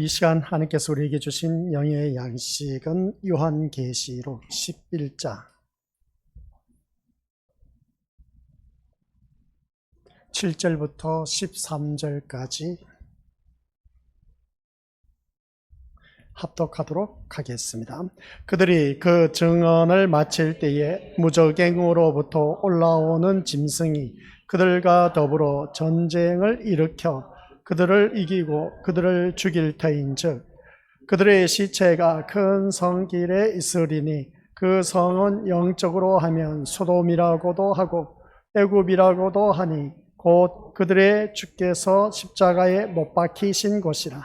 이 시간 하나님께서 우리에게 주신 영의 양식은 요한계시록 11장 7절부터 13절까지 합독하도록 하겠습니다. 그들이 그 증언을 마칠 때에 무저갱으로부터 올라오는 짐승이 그들과 더불어 전쟁을 일으켜 그들을 이기고 그들을 죽일 터인즉 그들의 시체가 큰 성길에 있으리니 그 성은 영적으로 하면 소돔이라고도 하고 애굽이라고도 하니 곧 그들의 주께서 십자가에 못 박히신 곳이라.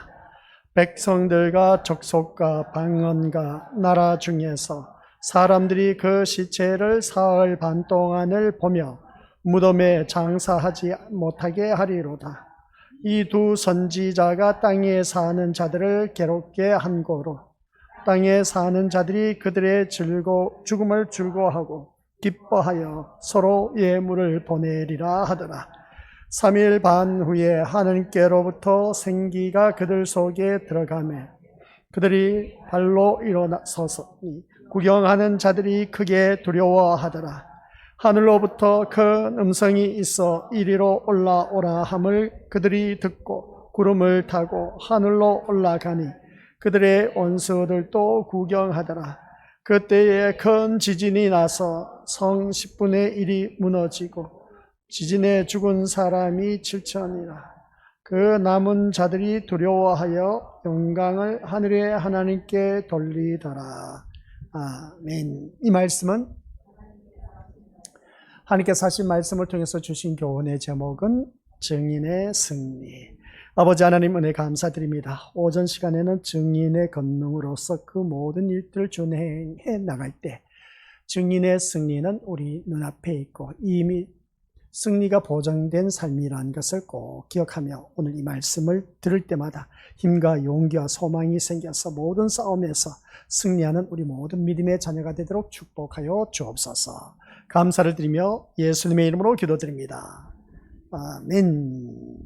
백성들과 족속과 방언과 나라 중에서 사람들이 그 시체를 사흘 반 동안을 보며 무덤에 장사하지 못하게 하리로다. 이 두 선지자가 땅에 사는 자들을 괴롭게 한 고로 땅에 사는 자들이 그들의 죽음을 즐거워하고 기뻐하여 서로 예물을 보내리라 하더라. 3일 반 후에 하느님께로부터 생기가 그들 속에 들어가매 그들이 발로 일어서서 구경하는 자들이 크게 두려워하더라. 하늘로부터 큰 음성이 있어 이리로 올라오라 함을 그들이 듣고 구름을 타고 하늘로 올라가니 그들의 원수들도 구경하더라. 그때에 큰 지진이 나서 성 10분의 1이 무너지고 지진에 죽은 사람이 7천이라. 그 남은 자들이 두려워하여 영광을 하늘의 하나님께 돌리더라. 아멘. 이 말씀은 하나님께서 하신 말씀을 통해서 주신 교훈의 제목은 증인의 승리. 아버지 하나님 은혜 감사드립니다. 오전 시간에는 증인의 권능으로서 그 모든 일들을 준행해 나갈 때 증인의 승리는 우리 눈앞에 있고 이미 승리가 보장된 삶이라는 것을 꼭 기억하며 오늘 이 말씀을 들을 때마다 힘과 용기와 소망이 생겨서 모든 싸움에서 승리하는 우리 모든 믿음의 자녀가 되도록 축복하여 주옵소서. 감사를 드리며 예수님의 이름으로 기도드립니다. 아멘.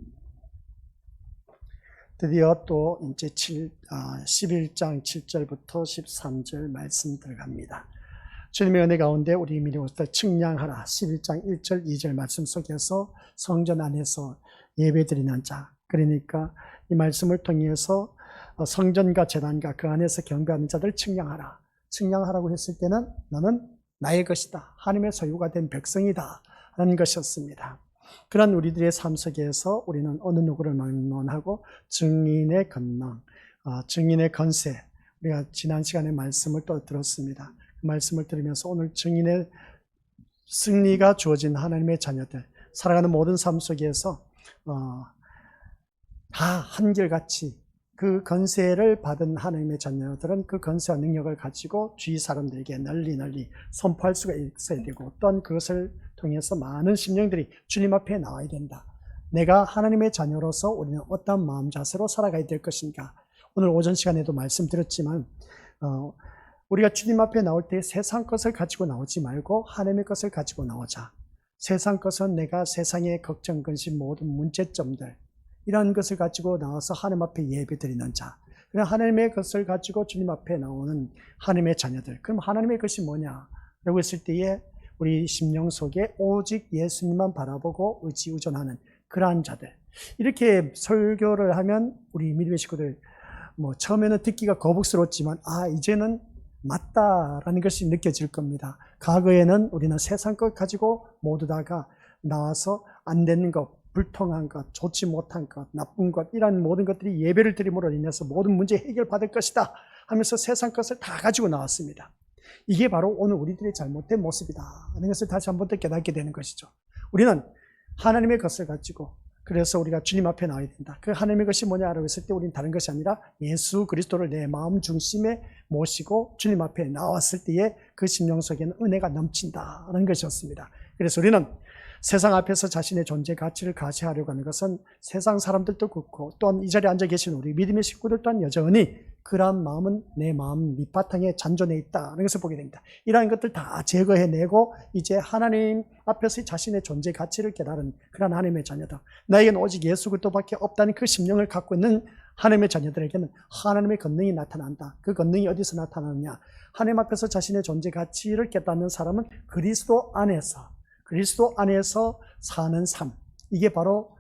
드디어 또 이제 11장 7절부터 13절 말씀 들어갑니다. 주님의 은혜 가운데 우리 믿음으로서 측량하라. 11장 1절 2절 말씀 속에서 성전 안에서 예배드리는 자, 그러니까 이 말씀을 통해서 성전과 제단과 그 안에서 경배하는 자들 측량하라. 측량하라고 했을 때는 너는 나의 것이다, 하나님의 소유가 된 백성이다 라는 것이었습니다. 그런 우리들의 삶 속에서 우리는 어느 누구를 막론하고 증인의 권능, 증인의 권세, 우리가 지난 시간에 말씀을 또 들었습니다. 그 말씀을 들으면서 오늘 증인의 승리가 주어진 하나님의 자녀들, 살아가는 모든 삶 속에서 다 한결같이 그 권세를 받은 하나님의 자녀들은 그 권세와 능력을 가지고 주위 사람들에게 널리 선포할 수가 있어야 되고, 또한 그것을 통해서 많은 심령들이 주님 앞에 나와야 된다. 내가 하나님의 자녀로서 우리는 어떤 마음 자세로 살아가야 될 것인가. 오늘 오전 시간에도 말씀드렸지만 우리가 주님 앞에 나올 때 세상 것을 가지고 나오지 말고 하나님의 것을 가지고 나오자. 세상 것은 내가 세상의 걱정, 근심, 모든 문제점들, 이런 것을 가지고 나와서 하나님 앞에 예배드리는 자, 그냥 하나님의 것을 가지고 주님 앞에 나오는 하나님의 자녀들. 그럼 하나님의 것이 뭐냐? 라고 했을 때에 우리 심령 속에 오직 예수님만 바라보고 의지의존하는 그러한 자들. 이렇게 설교를 하면 우리 믿음의 식구들 처음에는 듣기가 거북스럽지만 이제는 맞다라는 것이 느껴질 겁니다. 과거에는 우리는 세상 것 가지고 모두 다가 나와서 안 되는 것, 불통한 것, 좋지 못한 것, 나쁜 것, 이런 모든 것들이 예배를 드림으로 인해서 모든 문제 해결받을 것이다 하면서 세상 것을 다 가지고 나왔습니다. 이게 바로 오늘 우리들의 잘못된 모습이다 하는 것을 다시 한 번 더 깨닫게 되는 것이죠. 우리는 하나님의 것을 가지고, 그래서 우리가 주님 앞에 나와야 된다. 그 하나님의 것이 뭐냐라고 했을 때 우리는 다른 것이 아니라 예수 그리스도를 내 마음 중심에 모시고 주님 앞에 나왔을 때에 그 심령 속에는 은혜가 넘친다라는 것이었습니다. 그래서 우리는 세상 앞에서 자신의 존재 가치를 가시하려고 하는 것은 세상 사람들도 그렇고, 또한 이 자리에 앉아 계신 우리 믿음의 식구들 또한 여전히 그러한 마음은 내 마음 밑바탕에 잔존해 있다는 것을 보게 됩니다. 이러한 것들 다 제거해내고 이제 하나님 앞에서 자신의 존재 가치를 깨달은 그런 하나님의 자녀다. 나에게는 오직 예수 그리스도밖에 없다는 그 심령을 갖고 있는 하나님의 자녀들에게는 하나님의 권능이 나타난다. 그 권능이 어디서 나타나느냐? 하나님 앞에서 자신의 존재 가치를 깨닫는 사람은 그리스도 안에서 사는 삶. 이게 바로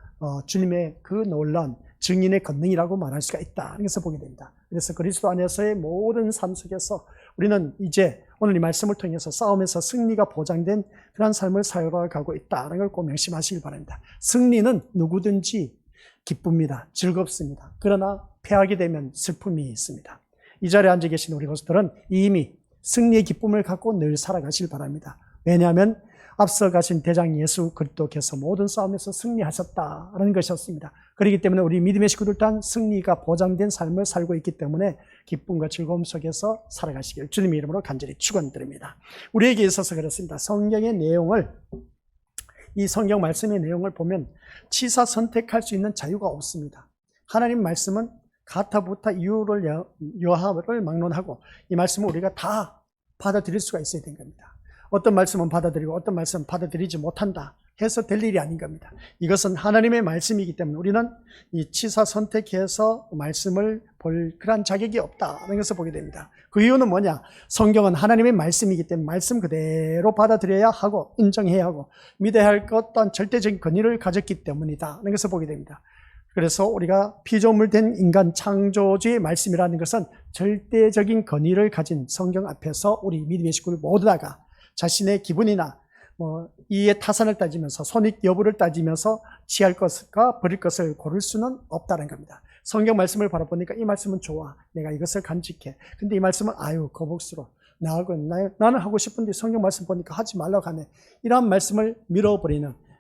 주님의 그 놀라운 증인의 권능이라고 말할 수가 있다. 그래서 보게 됩니다. 그래서 그리스도 안에서의 모든 삶 속에서 우리는 이제 오늘 이 말씀을 통해서 싸움에서 승리가 보장된 그런 삶을 살아가고 있다는 걸 꼭 명심하시길 바랍니다. 승리는 누구든지 기쁩니다. 즐겁습니다. 그러나 패하게 되면 슬픔이 있습니다. 이 자리에 앉아 계신 우리 것들은 이미 승리의 기쁨을 갖고 늘 살아가시길 바랍니다. 왜냐하면 앞서가신 대장 예수 그리스도께서 모든 싸움에서 승리하셨다는 것이었습니다. 그렇기 때문에 우리 믿음의 식구들 또한 승리가 보장된 삶을 살고 있기 때문에 기쁨과 즐거움 속에서 살아가시길 주님의 이름으로 간절히 축원드립니다. 우리에게 있어서 그렇습니다. 성경의 내용을, 이 성경 말씀의 내용을 보면 취사 선택할 수 있는 자유가 없습니다. 하나님 말씀은 가타부타 이유를 여하를 막론하고 이 말씀을 우리가 다 받아들일 수가 있어야 되는 겁니다. 어떤 말씀은 받아들이고 어떤 말씀은 받아들이지 못한다 해서 될 일이 아닌 겁니다. 이것은 하나님의 말씀이기 때문에 우리는 이 취사 선택해서 말씀을 볼 그런 자격이 없다는 것을 보게 됩니다. 그 이유는 뭐냐? 성경은 하나님의 말씀이기 때문에 말씀 그대로 받아들여야 하고 인정해야 하고 믿어야 할 것 또한 절대적인 권위를 가졌기 때문이다 하는 것을 보게 됩니다. 그래서 우리가 피조물 된 인간 창조주의 말씀이라는 것은 절대적인 권위를 가진 성경 앞에서 우리 믿음의 식구들 모두 다가 자신의 기분이나 이의 타산을 따지면서 손익 여부를 따지면서 취할 것과 버릴 것을 고를 수는 없다는 겁니다. 성경 말씀을 바라보니까 이 말씀은 좋아, 내가 이것을 간직해. 근데 이 말씀은 아유 거북스러워, 나는 하고 싶은데 성경 말씀 보니까 하지 말라고 하네. 이러한 말씀을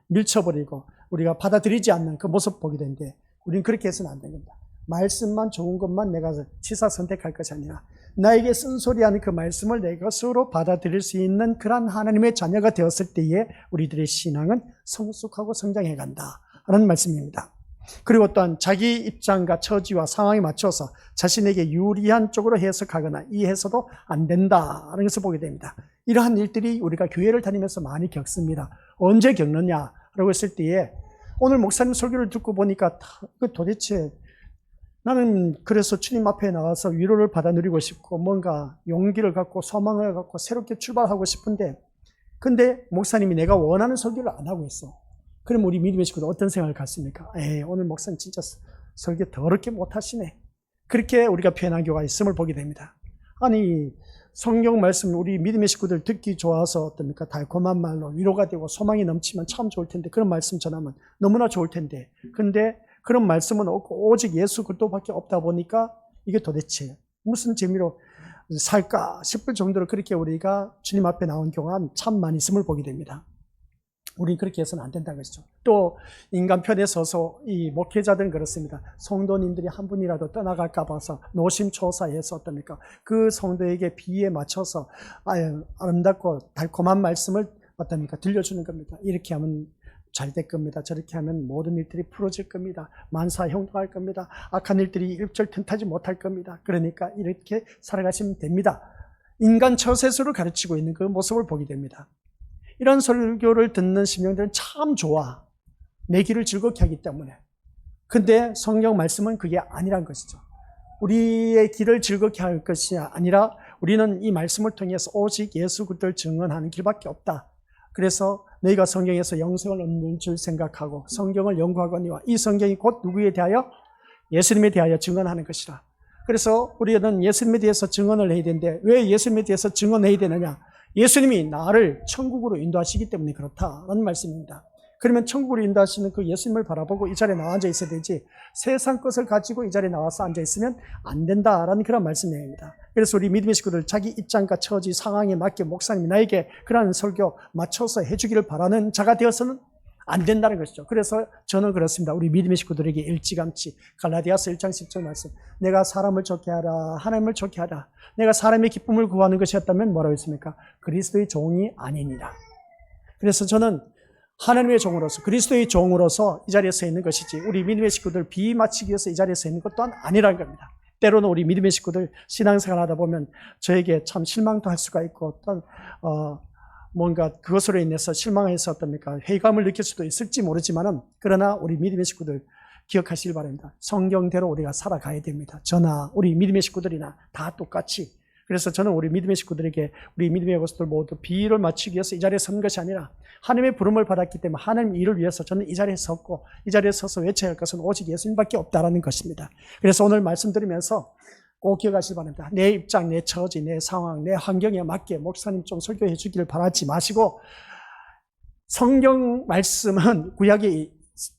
밀쳐버리고 우리가 받아들이지 않는 그 모습 보게 되는데 우리는 그렇게 해서는 안 됩니다. 말씀만 좋은 것만 내가 취사 선택할 것이 아니라 나에게 쓴소리하는 그 말씀을 내 것으로 받아들일 수 있는 그런 하나님의 자녀가 되었을 때에 우리들의 신앙은 성숙하고 성장해 간다라는 말씀입니다. 그리고 또한 자기 입장과 처지와 상황에 맞춰서 자신에게 유리한 쪽으로 해석하거나 이해해서도 안 된다는 것을 보게 됩니다. 이러한 일들이 우리가 교회를 다니면서 많이 겪습니다. 언제 겪느냐라고 했을 때에 오늘 목사님 설교를 듣고 보니까 도대체 나는 그래서 주님 앞에 나와서 위로를 받아 누리고 싶고 뭔가 용기를 갖고 소망을 갖고 새롭게 출발하고 싶은데 근데 목사님이 내가 원하는 설교를 안 하고 있어. 그럼 우리 믿음의 식구들 어떤 생각을 갖습니까? 오늘 목사님 진짜 설교 더럽게 못하시네. 그렇게 우리가 표현한 경우가 있음을 보게 됩니다. 아니 성경 말씀 우리 믿음의 식구들 듣기 좋아서 어떻습니까? 달콤한 말로 위로가 되고 소망이 넘치면 참 좋을 텐데 그런 말씀 전하면 너무나 좋을 텐데 근데 그런 말씀은 없고 오직 예수 그리스도밖에 없다 보니까 이게 도대체 무슨 재미로 살까 싶을 정도로 그렇게 우리가 주님 앞에 나온 경우가 참 많이 있음을 보게 됩니다. 우리는 그렇게 해서는 안 된다는 것이죠. 또 인간 편에 서서 이 목회자들은 그렇습니다. 성도님들이 한 분이라도 떠나갈까 봐서 노심초사해서 어떻습니까? 그 성도에게 비에 맞춰서 아름답고 달콤한 말씀을 어떻습니까? 들려주는 겁니다. 이렇게 하면 잘 될 겁니다. 저렇게 하면 모든 일들이 풀어질 겁니다. 만사형통할 겁니다. 악한 일들이 일절튼타지 못할 겁니다. 그러니까 이렇게 살아가시면 됩니다. 인간 처세술을 가르치고 있는 그 모습을 보게 됩니다. 이런 설교를 듣는 심령들은 참 좋아. 내 길을 즐겁게 하기 때문에. 근데 성경 말씀은 그게 아니란 것이죠. 우리의 길을 즐겁게 할 것이 아니라 우리는 이 말씀을 통해서 오직 예수 그리스도를 증언하는 길밖에 없다. 그래서 너희가 성경에서 영생을 얻는 줄 생각하고 성경을 연구하거니와 이 성경이 곧 누구에 대하여? 예수님에 대하여 증언하는 것이라. 그래서 우리는 예수님에 대해서 증언을 해야 되는데 왜 예수님에 대해서 증언해야 되느냐? 예수님이 나를 천국으로 인도하시기 때문에 그렇다라는 말씀입니다. 그러면 천국으로 인도하시는 그 예수님을 바라보고 이 자리에 나와 앉아 있어야 되지 세상 것을 가지고 이 자리에 나와서 앉아 있으면 안 된다라는 그런 말씀입니다. 그래서 우리 믿음의 식구들 자기 입장과 처지 상황에 맞게 목사님이 나에게 그런 설교 맞춰서 해주기를 바라는 자가 되어서는 안 된다는 것이죠. 그래서 저는 그렇습니다. 우리 믿음의 식구들에게 일찌감치 갈라디아서 1장 10절 말씀 내가 사람을 좋게 하라 하나님을 좋게 하라 내가 사람의 기쁨을 구하는 것이었다면 뭐라고 했습니까? 그리스도의 종이 아니니라. 그래서 저는 하나님의 종으로서 그리스도의 종으로서 이 자리에 서 있는 것이지 우리 믿음의 식구들 비 맞추기 위해서 이 자리에 서 있는 것 또한 아니라는 겁니다. 때로는 우리 믿음의 식구들 신앙생활 하다 보면 저에게 참 실망도 할 수가 있고 어떤 뭔가 그것으로 인해서 실망해서 어떻습니까? 회의감을 느낄 수도 있을지 모르지만은 그러나 우리 믿음의 식구들 기억하시길 바랍니다. 성경대로 우리가 살아가야 됩니다. 저나 우리 믿음의 식구들이나 다 똑같이. 그래서 저는 우리 믿음의 식구들에게, 우리 믿음의 것들 모두 비유를 맞추기 위해서 이 자리에 선 것이 아니라 하나님의 부름을 받았기 때문에 하나님 일을 위해서 저는 이 자리에 섰고, 이 자리에 서서 외쳐야 할 것은 오직 예수님밖에 없다라는 것입니다. 그래서 오늘 말씀드리면서 꼭 기억하시기 바랍니다. 내 입장, 내 처지, 내 상황, 내 환경에 맞게 목사님 좀 설교해 주기를 바라지 마시고, 성경 말씀은 구약의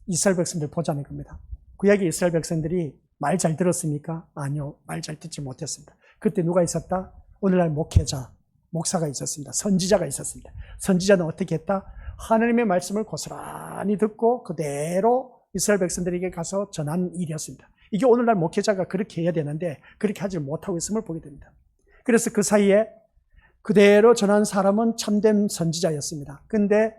이스라엘 백성들 보자는 겁니다. 구약의 이스라엘 백성들이 말 잘 들었습니까? 아니요. 말 잘 듣지 못했습니다. 그때 누가 있었다? 오늘날 목회자, 목사가 있었습니다. 선지자가 있었습니다. 선지자는 어떻게 했다? 하나님의 말씀을 고스란히 듣고 그대로 이스라엘 백성들에게 가서 전하는 일이었습니다. 이게 오늘날 목회자가 그렇게 해야 되는데 그렇게 하지 못하고 있음을 보게 됩니다. 그래서 그 사이에 그대로 전한 사람은 참된 선지자였습니다. 근데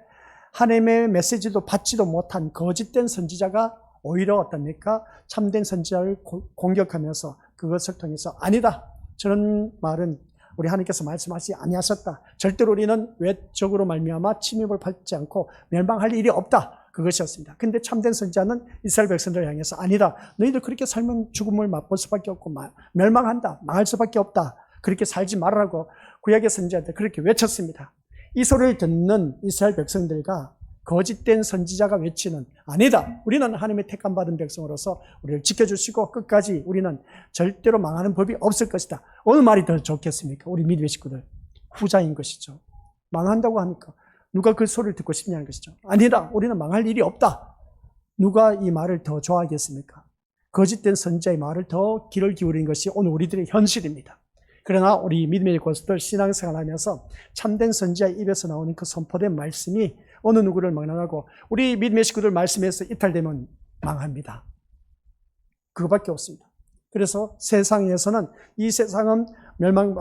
하나님의 메시지도 받지도 못한 거짓된 선지자가 오히려 어떻습니까? 참된 선지자를 공격하면서 그것을 통해서 아니다. 저런 말은 우리 하나님께서 말씀하시지 아니하셨다. 절대로 우리는 외적으로 말미암아 침입을 받지 않고 멸망할 일이 없다. 그것이었습니다. 근데 참된 선지자는 이스라엘 백성들을 향해서 아니다. 너희들 그렇게 살면 죽음을 맛볼 수밖에 없고 멸망한다. 망할 수밖에 없다. 그렇게 살지 말라고 구약의 선지자들 그렇게 외쳤습니다. 이 소리를 듣는 이스라엘 백성들과 거짓된 선지자가 외치는 아니다. 우리는 하나님의 택함 받은 백성으로서 우리를 지켜주시고 끝까지 우리는 절대로 망하는 법이 없을 것이다. 어느 말이 더 좋겠습니까? 우리 믿음의 식구들. 후자인 것이죠. 망한다고 하니까 누가 그 소리를 듣고 싶냐는 것이죠. 아니다. 우리는 망할 일이 없다. 누가 이 말을 더 좋아하겠습니까? 거짓된 선지자의 말을 더 귀를 기울이는 것이 오늘 우리들의 현실입니다. 그러나 우리 믿음의 고수들 신앙생활 하면서 참된 선지자의 입에서 나오는 그 선포된 말씀이 어느 누구를 망하고 우리 믿음의 식구들 말씀에서 이탈되면 망합니다. 그거밖에 없습니다. 그래서 세상에서는 이 세상은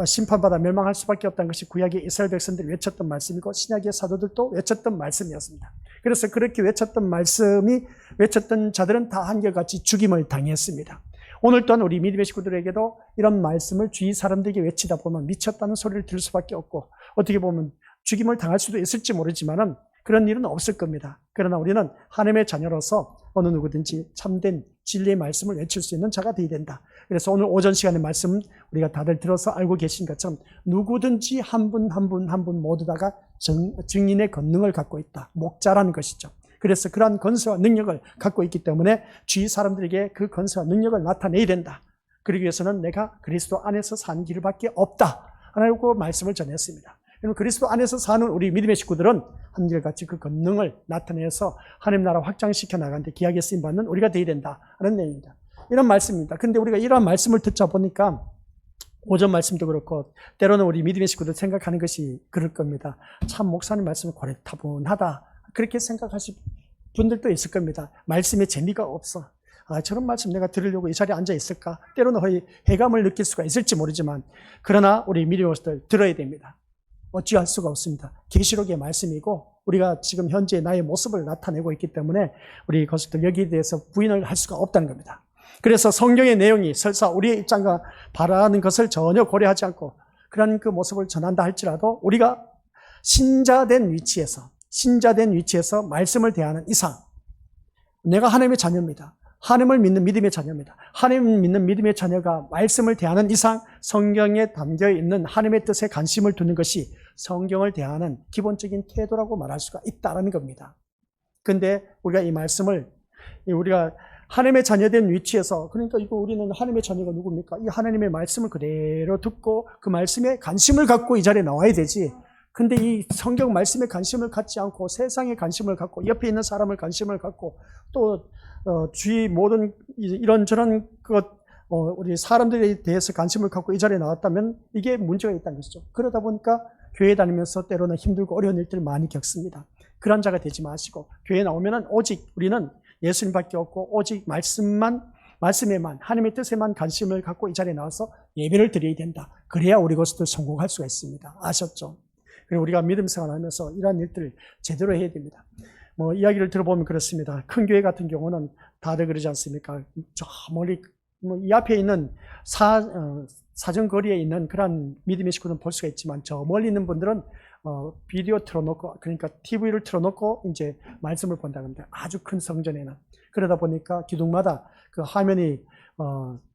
심판받아 멸망할 수밖에 없다는 것이 구약의 이스라엘 백성들이 외쳤던 말씀이고 신약의 사도들도 외쳤던 말씀이었습니다. 그래서 그렇게 외쳤던 말씀이 외쳤던 자들은 다 한결같이 죽임을 당했습니다. 오늘 또한 우리 믿음의 식구들에게도 이런 말씀을 주위 사람들에게 외치다 보면 미쳤다는 소리를 들을 수밖에 없고 어떻게 보면 죽임을 당할 수도 있을지 모르지만은 그런 일은 없을 겁니다. 그러나 우리는 하나님의 자녀로서 어느 누구든지 참된 진리의 말씀을 외칠 수 있는 자가 되어야 된다. 그래서 오늘 오전 시간의 말씀 우리가 다들 들어서 알고 계신 것처럼 누구든지 한 분 한 분 모두 다가 증인의 권능을 갖고 있다. 목자라는 것이죠. 그래서 그러한 권세와 능력을 갖고 있기 때문에 주위 사람들에게 그 권세와 능력을 나타내야 된다. 그러기 위해서는 내가 그리스도 안에서 사는 길밖에 없다. 하나님과 말씀을 전했습니다. 그럼 그리스도 안에서 사는 우리 믿음의 식구들은 한결같이 그 권능을 나타내서 하나님 나라 확장시켜 나가는데 귀하게 쓰임받는 우리가 되어야 된다 하는 내용입니다. 이런 말씀입니다. 근데 우리가 이러한 말씀을 듣자 보니까 오전 말씀도 그렇고 때로는 우리 믿음의 식구들 생각하는 것이 그럴 겁니다. 참 목사님 말씀이 고래타분하다 그렇게 생각하실 분들도 있을 겁니다. 말씀에 재미가 없어. 저런 말씀 내가 들으려고 이 자리에 앉아 있을까? 때로는 거의 해감을 느낄 수가 있을지 모르지만 그러나 우리 믿음의 식구들 들어야 됩니다. 어찌할 수가 없습니다. 계시록의 말씀이고 우리가 지금 현재 나의 모습을 나타내고 있기 때문에 우리 것들 여기에 대해서 부인을 할 수가 없다는 겁니다. 그래서 성경의 내용이 설사 우리의 입장과 바라는 것을 전혀 고려하지 않고 그런 그 모습을 전한다 할지라도 우리가 신자된 위치에서 말씀을 대하는 이상 내가 하나님의 자녀입니다. 하나님을 믿는 믿음의 자녀입니다. 하나님을 믿는 믿음의 자녀가 말씀을 대하는 이상 성경에 담겨있는 하나님의 뜻에 관심을 두는 것이 성경을 대하는 기본적인 태도라고 말할 수가 있다는 겁니다. 근데 우리가 이 말씀을 우리가 하나님의 자녀된 위치에서 그러니까 이거 우리는 하나님의 자녀가 누굽니까? 이 하나님의 말씀을 그대로 듣고 그 말씀에 관심을 갖고 이 자리에 나와야 되지. 근데 이 성경 말씀에 관심을 갖지 않고 세상에 관심을 갖고 옆에 있는 사람을 관심을 갖고 또 주위 모든 이런저런 우리 사람들에 대해서 관심을 갖고 이 자리에 나왔다면 이게 문제가 있다는 것이죠. 그러다 보니까 교회 다니면서 때로는 힘들고 어려운 일들을 많이 겪습니다. 그런 자가 되지 마시고 교회 나오면은 오직 우리는 예수님밖에 없고 오직 말씀에만 하나님의 뜻에만 관심을 갖고 이 자리에 나와서 예배를 드려야 된다. 그래야 우리 것들 성공할 수가 있습니다. 아셨죠? 그리고 우리가 믿음 생활하면서 이러한 일들을 제대로 해야 됩니다. 이야기를 들어보면 그렇습니다. 큰 교회 같은 경우는 다들 그러지 않습니까? 저 멀리 이 앞에 있는 사정거리에 있는 그런 믿음의 식구는 볼 수가 있지만 저 멀리 있는 분들은 비디오 틀어놓고, 그러니까 TV를 틀어놓고 이제 말씀을 본다는 겁니다. 아주 큰 성전에는. 그러다 보니까 기둥마다 그 화면이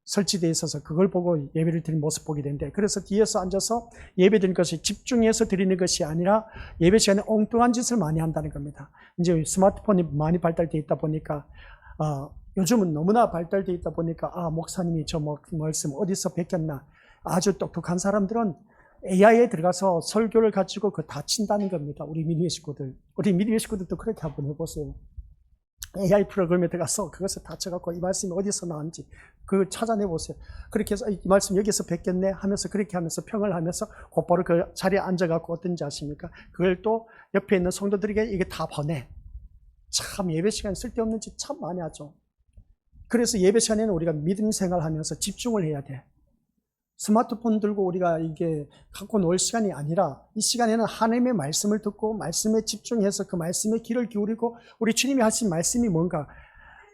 설치되어 있어서 그걸 보고 예배를 드리는 모습 보게 되는데, 그래서 뒤에서 앉아서 예배 드리는 것이 집중해서 드리는 것이 아니라 예배 시간에 엉뚱한 짓을 많이 한다는 겁니다. 이제 스마트폰이 많이 발달되어 있다 보니까 요즘은 너무나 발달되어 있다 보니까 목사님이 저 말씀 어디서 베꼈나, 아주 똑똑한 사람들은 AI에 들어가서 설교를 가지고 그거 다 친다는 겁니다. 우리 믿음의 식구들. 우리 믿음의 식구들도 그렇게 한번 해보세요. AI 프로그램에 들어가서 그것을 다 쳐갖고 이 말씀이 어디서 나왔는지 그걸 찾아내보세요. 그렇게 해서 이 말씀 여기서 뵙겠네 하면서 그렇게 하면서 평을 하면서 곧바로 그 자리에 앉아갖고 어떤지 아십니까? 그걸 또 옆에 있는 성도들에게 이게 다 보내. 참 예배 시간에 쓸데없는 짓 참 많이 하죠. 그래서 예배 시간에는 우리가 믿음 생활하면서 집중을 해야 돼. 스마트폰 들고 우리가 이게 갖고 놀 시간이 아니라 이 시간에는 하나님의 말씀을 듣고 말씀에 집중해서 그 말씀에 귀를 기울이고 우리 주님이 하신 말씀이 뭔가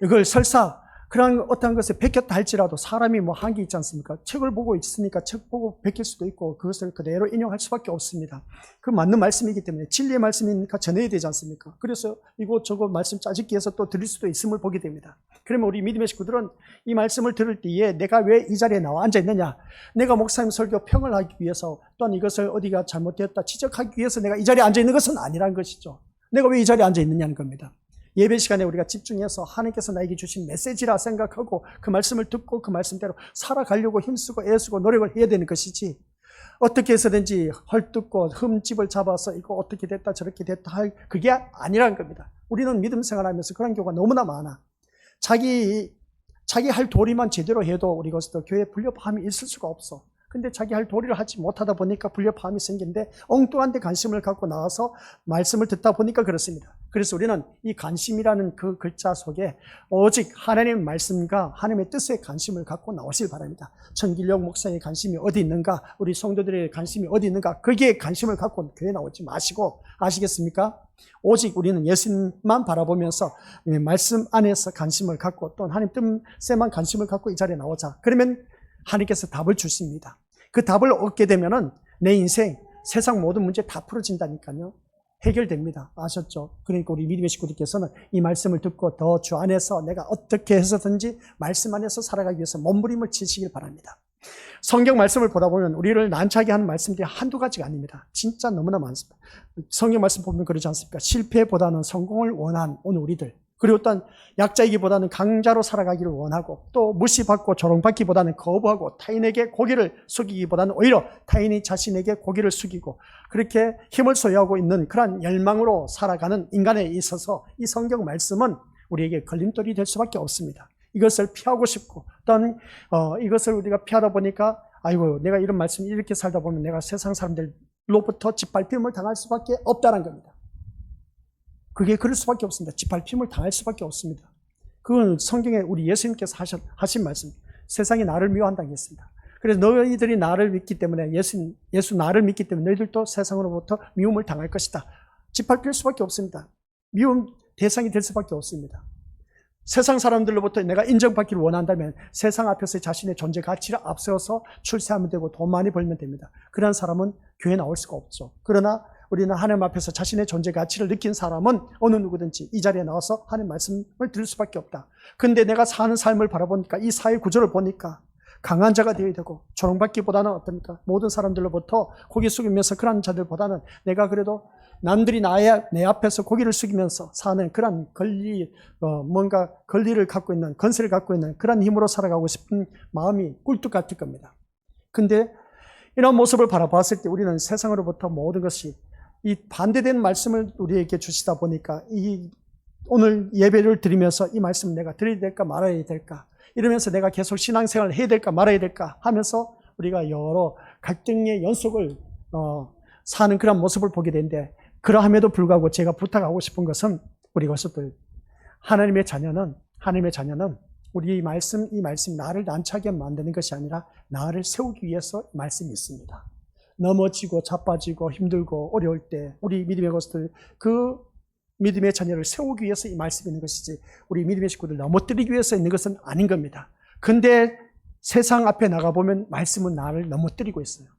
이걸 설사 그런 어떤 것에 베꼈다 할지라도 사람이 뭐 한계 있지 않습니까? 책을 보고 있으니까 책 보고 베낄 수도 있고 그것을 그대로 인용할 수밖에 없습니다. 그 맞는 말씀이기 때문에 진리의 말씀이니까 전해야 되지 않습니까? 그래서 이곳저곳 말씀 짜집기 해서 또 드릴 수도 있음을 보게 됩니다. 그러면 우리 믿음의 식구들은 이 말씀을 들을 때에 내가 왜 이 자리에 나와 앉아 있느냐? 내가 목사님 설교 평을 하기 위해서 또는 이것을 어디가 잘못되었다 지적하기 위해서 내가 이 자리에 앉아 있는 것은 아니라는 것이죠. 내가 왜 이 자리에 앉아 있느냐는 겁니다. 예배 시간에 우리가 집중해서 하나님께서 나에게 주신 메시지라 생각하고 그 말씀을 듣고 그 말씀대로 살아가려고 힘쓰고 애쓰고 노력을 해야 되는 것이지, 어떻게 해서든지 헐뜯고 흠집을 잡아서 이거 어떻게 됐다 저렇게 됐다 할 그게 아니라는 겁니다. 우리는 믿음 생활하면서 그런 경우가 너무나 많아. 자기 할 도리만 제대로 해도 우리 것도 교회에 불협화음이 있을 수가 없어. 근데 자기 할 도리를 하지 못하다 보니까 불협화음이 생긴데 엉뚱한 데 관심을 갖고 나와서 말씀을 듣다 보니까 그렇습니다. 그래서 우리는 이 관심이라는 그 글자 속에 오직 하나님의 말씀과 하나님의 뜻에 관심을 갖고 나오실 바랍니다. 천길용 목사의 관심이 어디 있는가, 우리 성도들의 관심이 어디 있는가, 거기에 관심을 갖고 교회에 나오지 마시고, 아시겠습니까? 오직 우리는 예수님만 바라보면서 말씀 안에서 관심을 갖고 또 하나님 뜻에만 관심을 갖고 이 자리에 나오자. 그러면 하나님께서 답을 주십니다. 그 답을 얻게 되면은 내 인생, 세상 모든 문제 다 풀어진다니까요. 해결됩니다. 아셨죠? 그러니까 우리 믿음의 식구들께서는 이 말씀을 듣고 더 주 안에서 내가 어떻게 해서든지 말씀 안에서 살아가기 위해서 몸부림을 치시길 바랍니다. 성경 말씀을 보다 보면 우리를 난처하게 하는 말씀들이 한두 가지가 아닙니다. 진짜 너무나 많습니다. 성경 말씀 보면 그러지 않습니까? 실패보다는 성공을 원한 오늘 우리들, 그리고 또한 약자이기보다는 강자로 살아가기를 원하고, 또 무시받고 조롱받기보다는 거부하고, 타인에게 고개를 숙이기보다는 오히려 타인이 자신에게 고개를 숙이고 그렇게 힘을 소유하고 있는 그런 열망으로 살아가는 인간에 있어서 이 성경 말씀은 우리에게 걸림돌이 될 수밖에 없습니다. 이것을 피하고 싶고, 또한 이것을 우리가 피하다 보니까 아이고 내가 이런 말씀 이렇게 살다 보면 내가 세상 사람들로부터 짓밟힘을 당할 수밖에 없다는 겁니다. 그게 그럴 수밖에 없습니다. 짓밟힘을 당할 수밖에 없습니다. 그건 성경에 우리 예수님께서 하신 말씀. 세상이 나를 미워한다고 했습니다. 그래서 너희들이 나를 믿기 때문에 예수 나를 믿기 때문에 너희들도 세상으로부터 미움을 당할 것이다. 짓밟힐 수밖에 없습니다. 미움 대상이 될 수밖에 없습니다. 세상 사람들로부터 내가 인정받기를 원한다면 세상 앞에서 자신의 존재 가치를 앞세워서 출세하면 되고 돈 많이 벌면 됩니다. 그런 사람은 교회에 나올 수가 없죠. 그러나 우리는 하나님 앞에서 자신의 존재 가치를 느낀 사람은 어느 누구든지 이 자리에 나와서 하나님 말씀을 들을 수밖에 없다. 근데 내가 사는 삶을 바라보니까 이 사회 구조를 보니까 강한 자가 되어야 되고, 조롱받기보다는 어떻습니까? 모든 사람들로부터 고개 숙이면서 그런 자들보다는 내가 그래도 남들이 내 앞에서 고개를 숙이면서 사는 그런 뭔가 권리를 갖고 있는, 건세를 갖고 있는 그런 힘으로 살아가고 싶은 마음이 꿀뚝 같을 겁니다. 근데 이런 모습을 바라봤을 때 우리는 세상으로부터 모든 것이 이 반대된 말씀을 우리에게 주시다 보니까 오늘 예배를 드리면서 이 말씀을 내가 드려야 될까 말아야 될까, 이러면서 내가 계속 신앙생활을 해야 될까 말아야 될까 하면서 우리가 여러 갈등의 연속을 사는 그런 모습을 보게 되는데, 그러함에도 불구하고 제가 부탁하고 싶은 것은 우리 것들 하나님의 자녀는 우리 이 말씀 나를 난처하게 만드는 것이 아니라 나를 세우기 위해서 말씀이 있습니다. 넘어지고 자빠지고 힘들고 어려울 때 우리 믿음의 것들, 그 믿음의 자녀를 세우기 위해서 이 말씀이 있는 것이지 우리 믿음의 식구들 넘어뜨리기 위해서 있는 것은 아닌 겁니다. 근데 세상 앞에 나가보면 말씀은 나를 넘어뜨리고 있어요.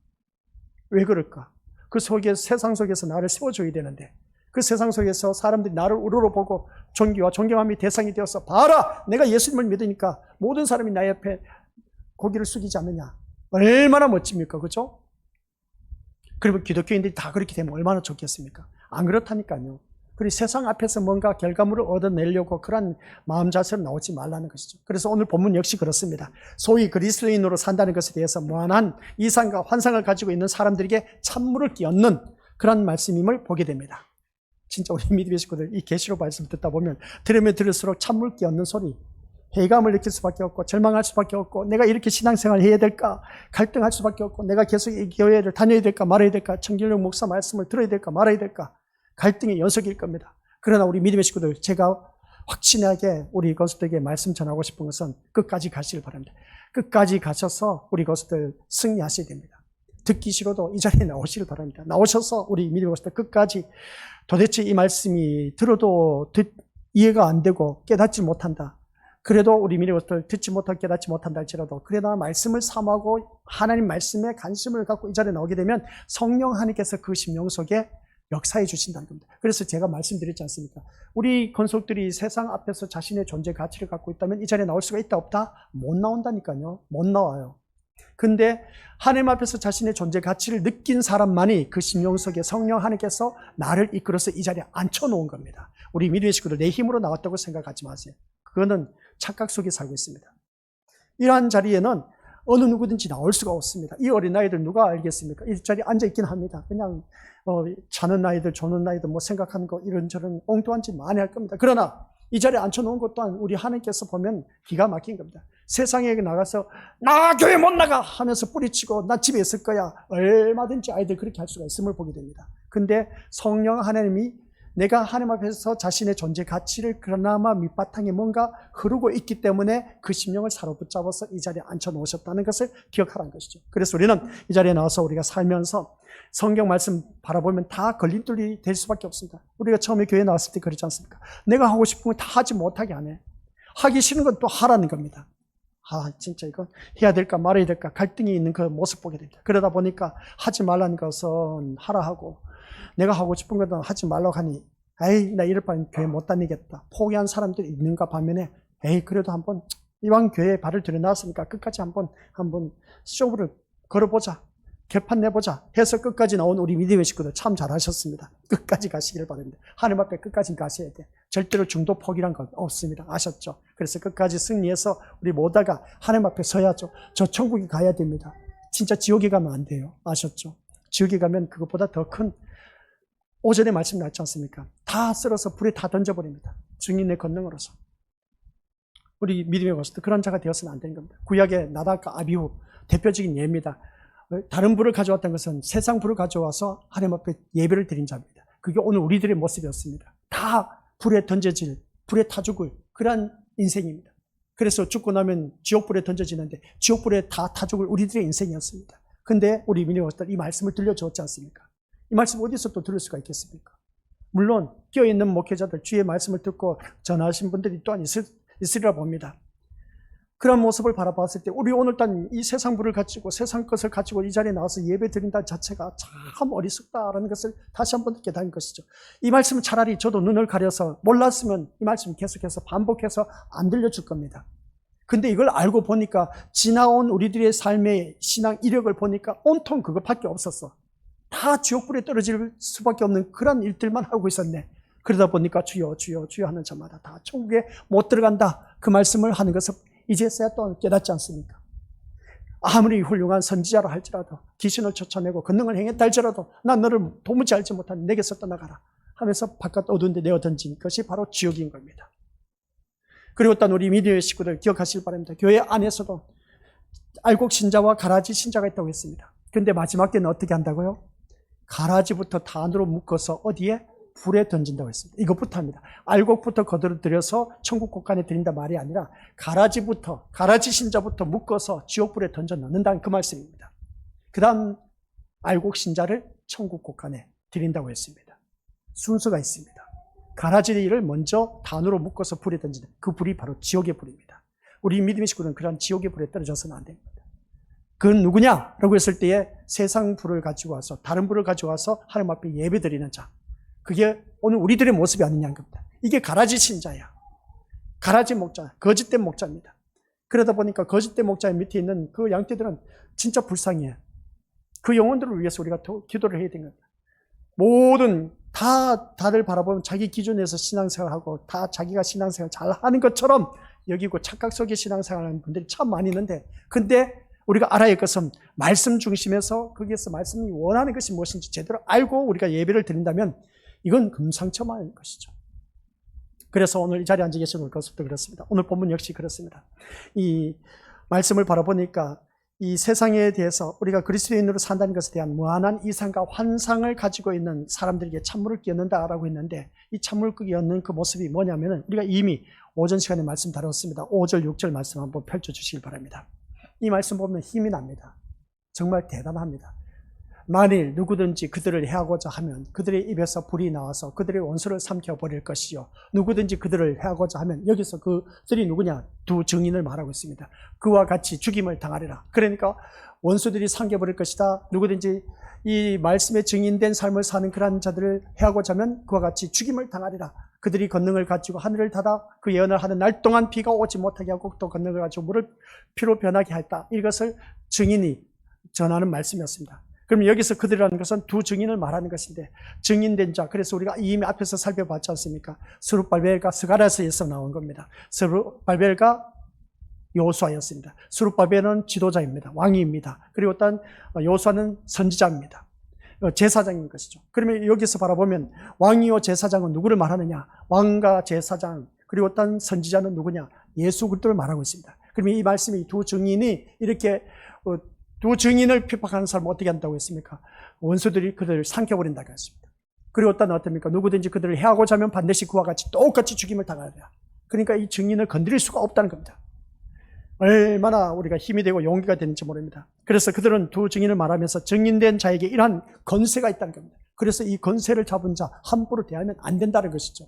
왜 그럴까? 그 속에 세상 속에서 나를 세워줘야 되는데 그 세상 속에서 사람들이 나를 우러러 보고 존귀와 존경함이 대상이 되어서 봐라 내가 예수님을 믿으니까 모든 사람이 나 옆에 고개를 숙이지 않느냐. 얼마나 멋집니까? 그렇죠? 그리고 기독교인들이 다 그렇게 되면 얼마나 좋겠습니까? 안 그렇다니까요. 그리고 세상 앞에서 뭔가 결과물을 얻어내려고 그런 마음 자세로 나오지 말라는 것이죠. 그래서 오늘 본문 역시 그렇습니다. 소위 그리스도인으로 산다는 것에 대해서 무한한 이상과 환상을 가지고 있는 사람들에게 찬물을 끼얹는 그런 말씀임을 보게 됩니다. 진짜 우리 믿음의 식구들 이 계시록 말씀 듣다 보면 들으면 들을수록 찬물 끼얹는 소리, 회의감을 느낄 수밖에 없고 절망할 수밖에 없고 내가 이렇게 신앙생활을 해야 될까 갈등할 수밖에 없고 내가 계속 이 교회를 다녀야 될까 말아야 될까 청길령 목사 말씀을 들어야 될까 말아야 될까 갈등의 연속일 겁니다. 그러나 우리 믿음의 식구들 제가 확신하게 우리 것들에게 말씀 전하고 싶은 것은 끝까지 가시길 바랍니다. 끝까지 가셔서 우리 것들 승리하셔야 됩니다. 듣기 싫어도 이 자리에 나오시길 바랍니다. 나오셔서 우리 믿음의 것들 끝까지 도대체 이 말씀이 들어도 이해가 안 되고 깨닫지 못한다. 그래도 우리 믿음의 것들 듣지 못하고 깨닫지 못한다 할지라도 그러나 말씀을 사모하고 하나님 말씀에 관심을 갖고 이 자리에 나오게 되면 성령 하나님께서 그 심령 속에 역사해 주신다는 겁니다. 그래서 제가 말씀드렸지 않습니까? 우리 건속들이 세상 앞에서 자신의 존재 가치를 갖고 있다면 이 자리에 나올 수가 있다 없다? 못 나온다니까요. 못 나와요. 근데 하나님 앞에서 자신의 존재 가치를 느낀 사람만이 그 심령 속에 성령 하나님께서 나를 이끌어서 이 자리에 앉혀놓은 겁니다. 우리 믿음의 식구들 내 힘으로 나왔다고 생각하지 마세요. 그거는 착각 속에 살고 있습니다. 이러한 자리에는 어느 누구든지 나올 수가 없습니다. 이 어린아이들 누가 알겠습니까? 이 자리에 앉아있긴 합니다. 그냥 자는 나이들 조는 나이들 뭐 생각하는 거 이런저런 엉뚱한 짓 많이 할 겁니다. 그러나 이 자리에 앉혀놓은 것 또한 우리 하나님께서 보면 기가 막힌 겁니다. 세상에 나가서 나 교회 못 나가 하면서 뿌리치고 나 집에 있을 거야. 얼마든지 아이들 그렇게 할 수가 있음을 보게 됩니다. 근데 성령 하나님이 내가 하나님 앞에서 자신의 존재 가치를 그나마 밑바탕에 뭔가 흐르고 있기 때문에 그 심령을 사로붙잡아서 이 자리에 앉혀놓으셨다는 것을 기억하라는 것이죠. 그래서 우리는 이 자리에 나와서 우리가 살면서 성경 말씀 바라보면 다 걸림돌이 될 수밖에 없습니다. 우리가 처음에 교회 나왔을 때 그렇지 않습니까? 내가 하고 싶은 건 다 하지 못하게 안 해. 하기 싫은 건 또 하라는 겁니다. 진짜 이거 해야 될까 말아야 될까 갈등이 있는 그 모습 보게 됩니다. 그러다 보니까 하지 말라는 것은 하라 하고 내가 하고 싶은 것은 하지 말라고 하니 나 이럴 바엔 교회 못 다니겠다. 포기한 사람들이 있는가 반면에 그래도 한번 이왕 교회에 발을 들여놨으니까 끝까지 한번 쇼부를 걸어보자. 개판 내보자 해서 끝까지 나온 우리 믿음의 식구들 참 잘하셨습니다. 끝까지 가시기를 바랍니다. 하나님 앞에 끝까지 가셔야 돼. 절대로 중도 포기란 건 없습니다. 아셨죠? 그래서 끝까지 승리해서 우리 모두가 하나님 앞에 서야죠. 저 천국에 가야 됩니다. 진짜 지옥에 가면 안 돼요. 아셨죠? 지옥에 가면 그것보다 더 큰 오전에 말씀 났지 않습니까? 다 썰어서 불에 다 던져버립니다. 증인의 권능으로서. 우리 믿음의 것들 그런 자가 되어서는 안 되는 겁니다. 구약의 나답과 아비후 대표적인 예입니다. 다른 불을 가져왔던 것은 세상 불을 가져와서 하나님 앞에 예배를 드린 자입니다. 그게 오늘 우리들의 모습이었습니다. 다 불에 던져질, 불에 타 죽을 그런 인생입니다. 그래서 죽고 나면 지옥불에 던져지는데 지옥불에 다 타 죽을 우리들의 인생이었습니다. 근데 우리 믿음의 것들 이 말씀을 들려주었지 않습니까? 이 말씀 어디서 또 들을 수가 있겠습니까? 물론 끼어있는 목회자들 주의 말씀을 듣고 전하신 분들이 또한 있으리라 봅니다. 그런 모습을 바라봤을 때 우리 오늘날 이 세상 불을 가지고 세상 것을 가지고 이 자리에 나와서 예배 드린다 자체가 참 어리석다라는 것을 다시 한번 깨닫는 것이죠. 이 말씀은 차라리 저도 눈을 가려서 몰랐으면 이 말씀 계속해서 반복해서 안 들려줄 겁니다. 근데 이걸 알고 보니까 지나온 우리들의 삶의 신앙 이력을 보니까 온통 그것밖에 없었어. 다 지옥불에 떨어질 수밖에 없는 그런 일들만 하고 있었네. 그러다 보니까 주여 주여 주여 하는 자마다 다 천국에 못 들어간다. 그 말씀을 하는 것을 이제서야 또 깨닫지 않습니까? 아무리 훌륭한 선지자라 할지라도 귀신을 쫓아내고 권능을 행했다 할지라도 난 너를 도무지 알지 못한 내게서 떠나가라 하면서 바깥 어두운 데 내어 던진 것이 바로 지옥인 겁니다. 그리고 또 우리 믿음의 식구들 기억하시길 바랍니다. 교회 안에서도 알곡 신자와 가라지 신자가 있다고 했습니다. 그런데 마지막 때는 어떻게 한다고요? 가라지부터 단으로 묶어서 어디에? 불에 던진다고 했습니다. 이것부터 합니다. 알곡부터 거들어들여서 천국 곳간에 드린다 말이 아니라 가라지 신자부터 묶어서 지옥불에 던져 넣는다는 그 말씀입니다. 그 다음 알곡 신자를 천국 곳간에 드린다고 했습니다. 순서가 있습니다. 가라지를 먼저 단으로 묶어서 불에 던지는 그 불이 바로 지옥의 불입니다. 우리 믿음의 식구는 그런 지옥의 불에 떨어져서는 안 됩니다. 그건 누구냐라고 했을 때에 세상 불을 가지고 와서 다른 불을 가지고 와서 하나님 앞에 예배드리는 자. 그게 오늘 우리들의 모습이 아니냐는 겁니다. 이게 가라지 신자야. 가라지 목자, 거짓된 목자입니다. 그러다 보니까 거짓된 목자 밑에 있는 그 양떼들은 진짜 불쌍해요. 그 영혼들을 위해서 우리가 기도를 해야 되는 겁니다. 모든 다들 바라보면 자기 기준에서 신앙생활하고 다 자기가 신앙생활 잘 하는 것처럼 여기고 착각 속에 신앙생활하는 분들이 참 많이 있는데, 근데 우리가 알아야 할 것은 말씀 중심에서 거기에서 말씀이 원하는 것이 무엇인지 제대로 알고 우리가 예배를 드린다면 이건 금상첨화인 것이죠. 그래서 오늘 이 자리에 앉아 계신 것부터 그렇습니다. 오늘 본문 역시 그렇습니다. 이 말씀을 바라보니까 이 세상에 대해서 우리가 그리스도인으로 산다는 것에 대한 무한한 이상과 환상을 가지고 있는 사람들에게 찬물을 끼얹는다라고 했는데, 이 찬물을 끼얹는 그 모습이 뭐냐면은 우리가 이미 오전 시간에 말씀 다뤘습니다. 5절, 6절 말씀 한번 펼쳐주시기 바랍니다. 이 말씀 보면 힘이 납니다. 정말 대단합니다. 만일 누구든지 그들을 해하고자 하면 그들의 입에서 불이 나와서 그들의 원수를 삼켜버릴 것이요, 누구든지 그들을 해하고자 하면, 여기서 그들이 누구냐? 두 증인을 말하고 있습니다. 그와 같이 죽임을 당하리라. 그러니까 원수들이 삼켜버릴 것이다. 누구든지 이 말씀에 증인된 삶을 사는 그러한 자들을 해하고자 하면 그와 같이 죽임을 당하리라. 그들이 권능을 가지고 하늘을 닫아 그 예언을 하는 날 동안 비가 오지 못하게 하고 또 권능을 가지고 물을 피로 변하게 했다. 이것을 증인이 전하는 말씀이었습니다. 그럼 여기서 그들이라는 것은 두 증인을 말하는 것인데, 증인된 자, 그래서 우리가 이미 앞에서 살펴봤지 않습니까? 스룹발벨과 스가랴서에서 나온 겁니다. 스룹발벨과 여호수아였습니다. 스룹발벨은 지도자입니다. 왕입니다. 그리고 어떤 여호수아는 선지자입니다. 제사장인 것이죠. 그러면 여기서 바라보면 왕이요 제사장은 누구를 말하느냐? 왕과 제사장, 그리고 어떤 선지자는 누구냐? 예수 그리스도를 말하고 있습니다. 그러면 이 말씀이 두 증인이 이렇게 두 증인을 핍박하는 사람은 어떻게 한다고 했습니까? 원수들이 그들을 삼켜버린다고 했습니다. 그리고 어떻습니까? 누구든지 그들을 해하고자 하면 반드시 그와 같이 똑같이 죽임을 당해야 돼요. 그러니까 이 증인을 건드릴 수가 없다는 겁니다. 얼마나 우리가 힘이 되고 용기가 되는지 모릅니다. 그래서 그들은 두 증인을 말하면서 증인된 자에게 이러한 건세가 있다는 겁니다. 그래서 이 건세를 잡은 자 함부로 대하면 안 된다는 것이죠.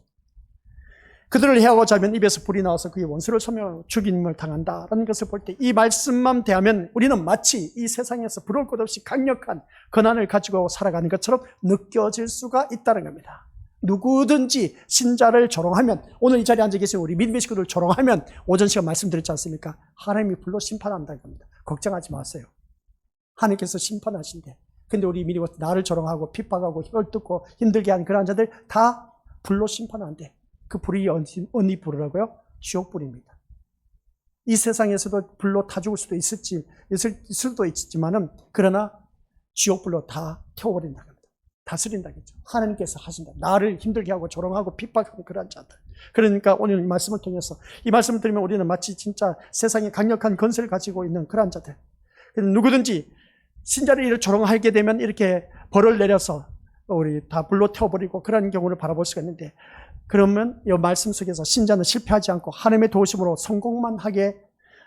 그들을 해하고자 하면 입에서 불이 나와서 그의 원수를 소멸 죽임을 당한다라는 것을 볼 때, 이 말씀만 대하면 우리는 마치 이 세상에서 부러울 것 없이 강력한 권한을 가지고 살아가는 것처럼 느껴질 수가 있다는 겁니다. 누구든지 신자를 조롱하면, 오늘 이 자리에 앉아 계신 우리 믿음의 식구들 조롱하면, 오전 시간 말씀드렸지 않습니까? 하나님이 불로 심판한다는 겁니다. 걱정하지 마세요. 하나님께서 심판하신대. 근데 우리 믿음이 나를 조롱하고 핍박하고 혈뜯고 힘들게 하는 그런 자들 다 불로 심판한대. 그 불이 어느 불이라고요? 지옥불입니다. 이 세상에서도 불로 타 죽을 수도 있을 수도 있지만은, 그러나 지옥불로 다 태워버린다. 다스린다겠죠. 하나님께서 하신다. 나를 힘들게 하고 조롱하고 핍박하는 그런 자들. 그러니까 오늘 이 말씀을 통해서, 이 말씀을 들으면 우리는 마치 진짜 세상에 강력한 건설을 가지고 있는 그런 자들. 누구든지 신자를 이렇게 조롱하게 되면 이렇게 벌을 내려서 우리 다 불로 태워버리고 그런 경우를 바라볼 수가 있는데, 그러면 이 말씀 속에서 신자는 실패하지 않고 하나님의 도우심으로 성공만 하게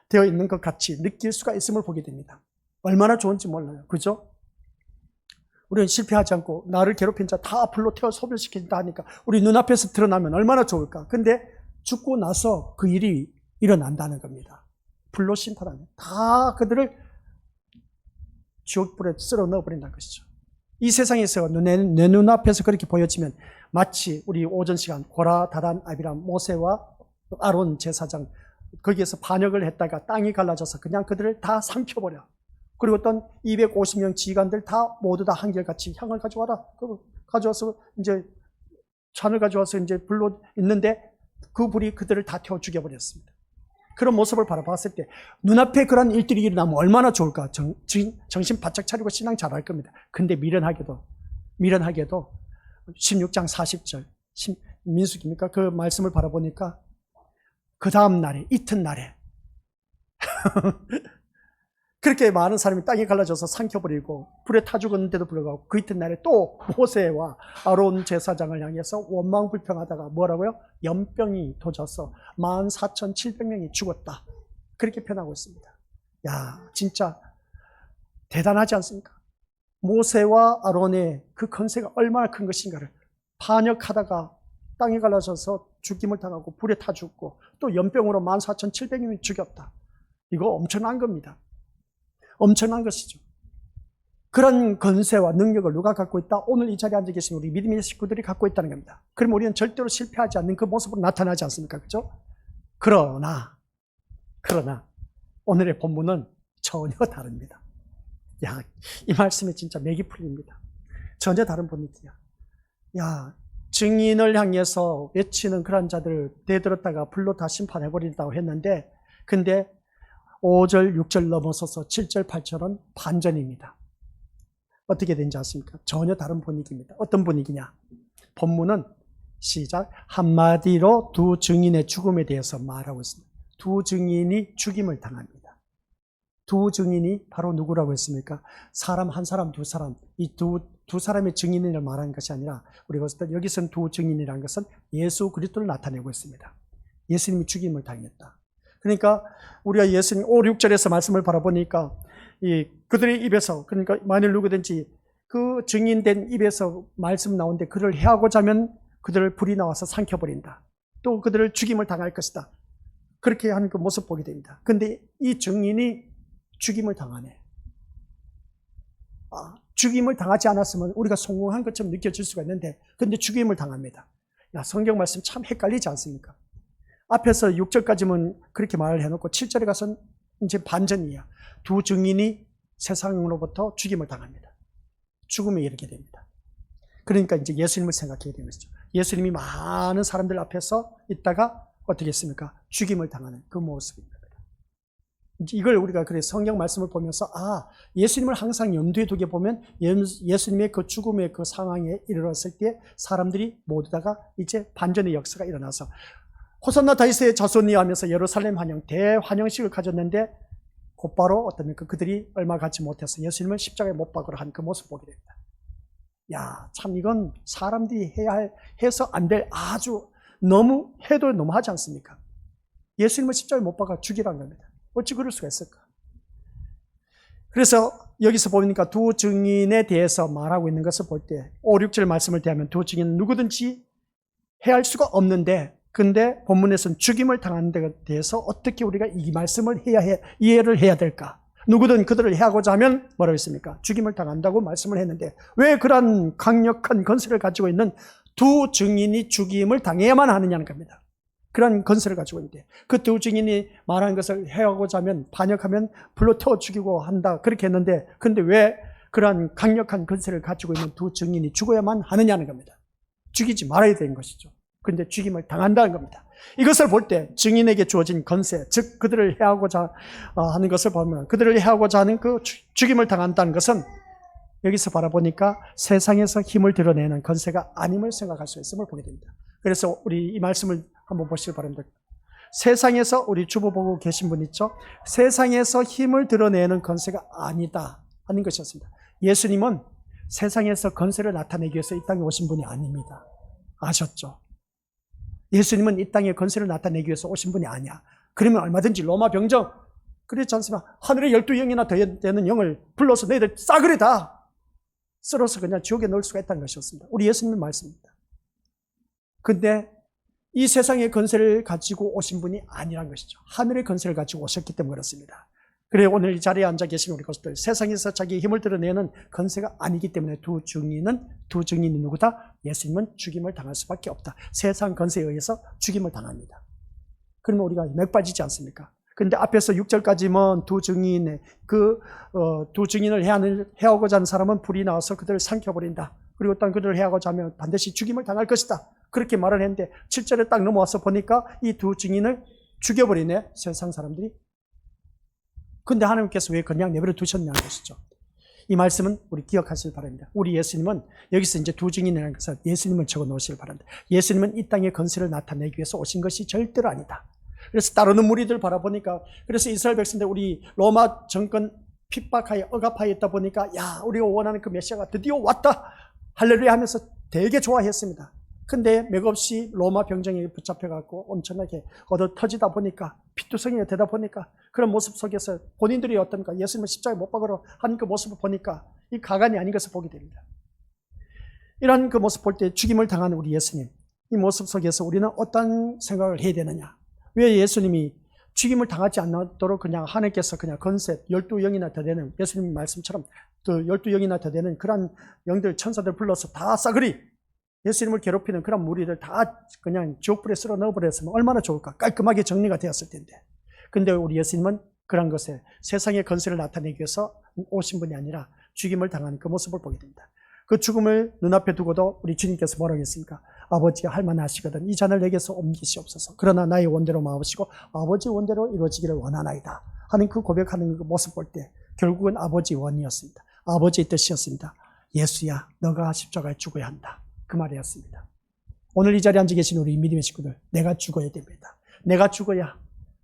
되어 있는 것 같이 느낄 수가 있음을 보게 됩니다. 얼마나 좋은지 몰라요. 그죠? 우리는 실패하지 않고 나를 괴롭힌 자 다 불로 태워 소멸시킨다 하니까 우리 눈앞에서 드러나면 얼마나 좋을까. 근데 죽고 나서 그 일이 일어난다는 겁니다. 불로 심판하는, 다 그들을 지옥불에 쓸어 넣어버린다는 것이죠. 이 세상에서 내 눈앞에서 그렇게 보여지면 마치 우리 오전 시간 고라, 다단, 아비람, 모세와 아론 제사장, 거기에서 반역을 했다가 땅이 갈라져서 그냥 그들을 다 삼켜버려. 그리고 어떤 250명 지휘관들 다 모두 다 한결같이 향을 가져와라. 가져와서 이제 찬을 가져와서 이제 불로 있는데 그 불이 그들을 다 태워 죽여버렸습니다. 그런 모습을 바라봤을 때 눈앞에 그런 일들이 일어나면 얼마나 좋을까. 정신 바짝 차리고 신앙 잘할 겁니다. 근데 미련하게도 16장 40절 민수기입니까? 그 말씀을 바라보니까 그 다음 날에, 이튿날에 그렇게 많은 사람이 땅에 갈라져서 삼켜버리고 불에 타 죽었는데도 불구하고 그 이튿날에 또 모세와 아론 제사장을 향해서 원망불평하다가 뭐라고요? 연병이 도져서 14,700명이 죽었다. 그렇게 표현하고 있습니다. 야, 진짜 대단하지 않습니까? 모세와 아론의 그 건세가 얼마나 큰 것인가를, 반역하다가 땅에 갈라져서 죽임을 당하고 불에 타 죽고 또 연병으로 14,700명이 죽였다. 이거 엄청난 겁니다. 엄청난 것이죠. 그런 건세와 능력을 누가 갖고 있다? 오늘 이 자리에 앉아 계신 우리 믿음의 식구들이 갖고 있다는 겁니다. 그럼 우리는 절대로 실패하지 않는 그 모습으로 나타나지 않습니까? 그렇죠? 그러나 오늘의 본문은 전혀 다릅니다. 야, 이 말씀이 진짜 맥이 풀립니다. 전혀 다른 분위기야. 야, 증인을 향해서 외치는 그런 자들을 대들었다가 불로 다 심판해버린다고 했는데, 근데 5절, 6절 넘어서서 7절, 8절은 반전입니다. 어떻게 된지 아십니까? 전혀 다른 분위기입니다. 어떤 분위기냐? 본문은 시작, 한마디로 두 증인의 죽음에 대해서 말하고 있습니다. 두 증인이 죽임을 당합니다. 두 증인이 바로 누구라고 했습니까? 사람 한 사람, 두 사람, 이 두 사람의 증인을 말하는 것이 아니라 우리가 봤을 때 여기서는 두 증인이라는 것은 예수 그리스도를 나타내고 있습니다. 예수님이 죽임을 당했다. 그러니까 우리가 예수님 5, 6절에서 말씀을 바라보니까 그들의 입에서, 그러니까 만일 누구든지 그 증인된 입에서 말씀 나오는데 그를 해하고자 하면 그들을 불이 나와서 삼켜버린다. 또 그들을 죽임을 당할 것이다. 그렇게 하는 그 모습 보게 됩니다. 근데 이 증인이 죽임을 당하네. 죽임을 당하지 않았으면 우리가 성공한 것처럼 느껴질 수가 있는데, 근데 죽임을 당합니다. 야, 성경 말씀 참 헷갈리지 않습니까? 앞에서 6절까지는 그렇게 말을 해놓고 7절에 가서는 이제 반전이야. 두 증인이 세상으로부터 죽임을 당합니다. 죽음에 이르게 됩니다. 그러니까 이제 예수님을 생각해야 되는 것이죠. 예수님이 많은 사람들 앞에서 있다가 어떻게 했습니까? 죽임을 당하는 그 모습입니다. 이걸 우리가 그래 성경 말씀을 보면서 예수님을 항상 염두에 두게 보면 예수님의 그 죽음의 그 상황에 이르렀을 때 사람들이 모두 다가 이제 반전의 역사가 일어나서 호산나 다윗의 자손이 하면서 예루살렘 환영 대환영식을 가졌는데 곧바로 어떻습니까? 그들이 얼마 갖지 못해서 예수님을 십자가에 못 박으러 한 그 모습 보게 됩니다. 야, 참 이건 사람들이 해서 안 될 아주 너무 해도 너무하지 않습니까? 예수님을 십자가에 못 박아 죽이라는 겁니다. 어찌 그럴 수가 있을까? 그래서 여기서 보니까 두 증인에 대해서 말하고 있는 것을 볼 때 5, 6절 말씀을 대하면 두 증인은 누구든지 해할 수가 없는데, 근데 본문에서는 죽임을 당하는 데 대해서 어떻게 우리가 이 말씀을 이해를 해야 될까? 누구든 그들을 해하고자 하면 뭐라고 했습니까? 죽임을 당한다고 말씀을 했는데 왜 그런 강력한 건세를 가지고 있는 두 증인이 죽임을 당해야만 하느냐는 겁니다. 그런 건세를 가지고 있는데 그 두 증인이 말하는 것을 해하고자 하면 반역하면 불로 태워 죽이고 한다 그렇게 했는데, 근데 왜 그런 강력한 건세를 가지고 있는 두 증인이 죽어야만 하느냐는 겁니다. 죽이지 말아야 되는 것이죠. 그런데 죽임을 당한다는 겁니다. 이것을 볼 때 증인에게 주어진 건세, 즉 그들을 해하고자 하는 것을 보면 그들을 해하고자 하는 그 죽임을 당한다는 것은 여기서 바라보니까 세상에서 힘을 드러내는 건세가 아님을 생각할 수 있음을 보게 됩니다. 그래서 우리 이 말씀을 한번 보시기 바랍니다. 세상에서 우리 주보 보고 계신 분 있죠? 세상에서 힘을 드러내는 건세가 아니다 하는 것이었습니다. 예수님은 세상에서 건세를 나타내기 위해서 이 땅에 오신 분이 아닙니다. 아셨죠? 예수님은 이 땅에 건세를 나타내기 위해서 오신 분이 아니야. 그러면 얼마든지 로마 병정, 그렇지 않습니까? 하늘에 12영이나 되는 영을 불러서 너희들 싸그리 다 쓸어서 그냥 지옥에 넣을 수가 있다는 것이었습니다. 우리 예수님의 말씀입니다. 근데 이 세상의 건세를 가지고 오신 분이 아니란 것이죠. 하늘의 건세를 가지고 오셨기 때문에 그렇습니다. 그래 오늘 이 자리에 앉아 계신 우리 것들, 세상에서 자기의 힘을 드러내는 건세가 아니기 때문에 두 증인이 누구다? 예수님은 죽임을 당할 수밖에 없다. 세상 건세에 의해서 죽임을 당합니다. 그러면 우리가 맥 빠지지 않습니까? 근데 앞에서 6절까지면 두 증인을 해하고자 하는 사람은 불이 나와서 그들을 삼켜버린다. 그리고 또 그들을 해하고자 하면 반드시 죽임을 당할 것이다. 그렇게 말을 했는데 7절에 딱 넘어와서 보니까 이 두 증인을 죽여버리네, 세상 사람들이. 근데 하나님께서 왜 그냥 내버려 두셨냐는 것이죠. 이 말씀은 우리 기억하시길 바랍니다. 우리 예수님은 여기서 이제 두 증인이라는 것은 예수님을 적어 놓으시길 바랍니다. 예수님은 이 땅의 건세를 나타내기 위해서 오신 것이 절대로 아니다. 그래서 따르는 무리들 바라보니까, 그래서 이스라엘 백성들 우리 로마 정권 핍박하에 억압하에 있다 보니까 야, 우리가 원하는 그 메시아가 드디어 왔다 할렐루야 하면서 되게 좋아했습니다. 근데 맥없이 로마 병정에 붙잡혀갖고 엄청나게 얻어 터지다 보니까, 피투성이가 되다 보니까, 그런 모습 속에서 본인들이 어떤가, 예수님을 십자가에 못 박으러 한 그 모습을 보니까 이 가관이 아닌 것을 보게 됩니다. 이런 그 모습 볼 때 죽임을 당하는 우리 예수님, 이 모습 속에서 우리는 어떤 생각을 해야 되느냐? 왜 예수님이 죽임을 당하지 않도록 그냥 하나님께서 그냥 건세 12영이나 더 되는, 예수님 말씀처럼 또 12영이나 더 되는 그런 영들, 천사들 불러서 다 싸그리 예수님을 괴롭히는 그런 무리들 다 그냥 지옥불에 쓸어 넣어버렸으면 얼마나 좋을까. 깔끔하게 정리가 되었을 텐데. 근데 우리 예수님은 그런 것에 세상의 건세를 나타내기 위해서 오신 분이 아니라 죽임을 당하는 그 모습을 보게 됩니다. 그 죽음을 눈앞에 두고도 우리 주님께서 뭐라고 했습니까? 아버지가 할만하시거든 이 잔을 내게서 옮기시옵소서. 그러나 나의 원대로 마옵시고 아버지 원대로 이루어지기를 원하나이다 하는 그 고백하는 그 모습 볼 때 결국은 아버지 원이었습니다. 아버지의 뜻이었습니다. 예수야, 너가 십자가에 죽어야 한다. 그 말이었습니다. 오늘 이 자리에 앉아 계신 우리 믿음의 식구들, 내가 죽어야 됩니다. 내가 죽어야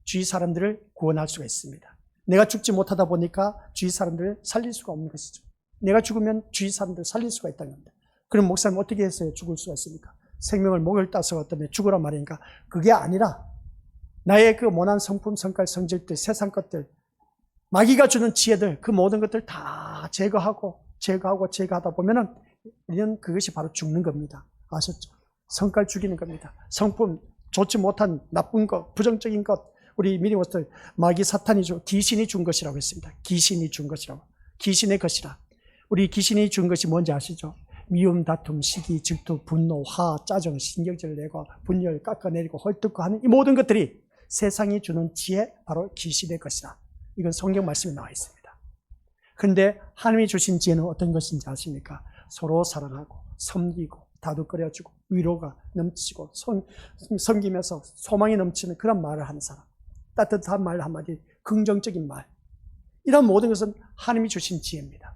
주위 사람들을 구원할 수가 있습니다. 내가 죽지 못하다 보니까 주위 사람들을 살릴 수가 없는 것이죠. 내가 죽으면 주위 사람들을 살릴 수가 있다는 겁니다. 그럼 목사님 어떻게 해서 죽을 수가 있습니까? 생명을 목을 따서 어떤 죽으란 말이니까 그게 아니라 나의 그 모난 성품, 성깔, 성질들, 세상 것들, 마귀가 주는 지혜들, 그 모든 것들 다 제거하다 보면은 우리는 그것이 바로 죽는 겁니다. 아셨죠? 성깔 죽이는 겁니다. 성품, 좋지 못한 나쁜 것, 부정적인 것, 우리 믿음으로서 마귀 사탄이 귀신이 준 것이라고 했습니다. 귀신이 준 것이라고. 귀신의 것이라. 우리 귀신이 준 것이 뭔지 아시죠? 미움, 다툼, 시기, 질투, 분노, 화, 짜증, 신경질 내고 분열 깎아내리고 헐뜯고 하는 이 모든 것들이 세상이 주는 지혜, 바로 귀신의 것이라. 이건 성경 말씀에 나와 있습니다. 그런데 하나님이 주신 지혜는 어떤 것인지 아십니까? 서로 사랑하고 섬기고 다독거려주고 위로가 넘치고 섬기면서 소망이 넘치는 그런 말을 하는 사람, 따뜻한 말 한마디, 긍정적인 말, 이런 모든 것은 하나님이 주신 지혜입니다.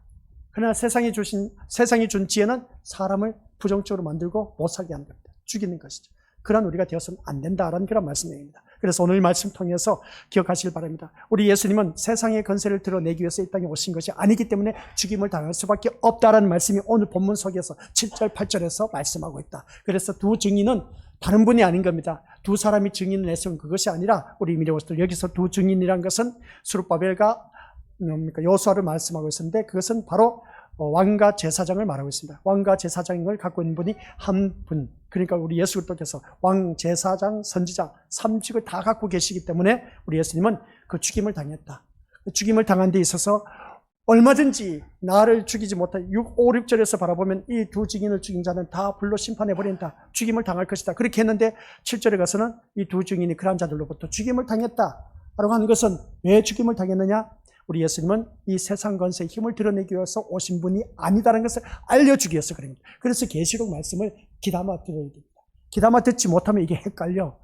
그러나 세상이 준 지혜는 사람을 부정적으로 만들고 못 살게 하는 겁니다. 죽이는 것이죠. 그런 우리가 되어서는 안 된다라는 그런 말씀입니다. 그래서 오늘 말씀 통해서 기억하시길 바랍니다. 우리 예수님은 세상의 건세를 드러내기 위해서 이 땅에 오신 것이 아니기 때문에 죽임을 당할 수밖에 없다라는 말씀이 오늘 본문 속에서 7절, 8절에서 말씀하고 있다. 그래서 두 증인은 다른 분이 아닌 겁니다. 두 사람이 증인을 내세운 그것이 아니라 우리 믿음으로서 여기서 두 증인이란 것은 스룹바벨과 여호수아를 말씀하고 있었는데 그것은 바로 왕과 제사장을 말하고 있습니다. 왕과 제사장을 갖고 있는 분이 한 분, 그러니까 우리 예수 그리스도께서 왕, 제사장, 선지자 3직을 다 갖고 계시기 때문에 우리 예수님은 그 죽임을 당했다. 죽임을 당한 데 있어서 얼마든지 나를 죽이지 못할 5, 6절에서 바라보면 이 두 증인을 죽인 자는 다 불로 심판해버린다. 죽임을 당할 것이다. 그렇게 했는데 7절에 가서는 이 두 증인이 그런 자들로부터 죽임을 당했다 라고 하는 것은 왜 죽임을 당했느냐? 우리 예수님은 이 세상 권세의 힘을 드러내기 위해서 오신 분이 아니다라는 것을 알려주기 위해서 그럽니다. 그래서 계시록 말씀을 귀담아 들어야 됩니다. 귀담아 듣지 못하면 이게 헷갈려.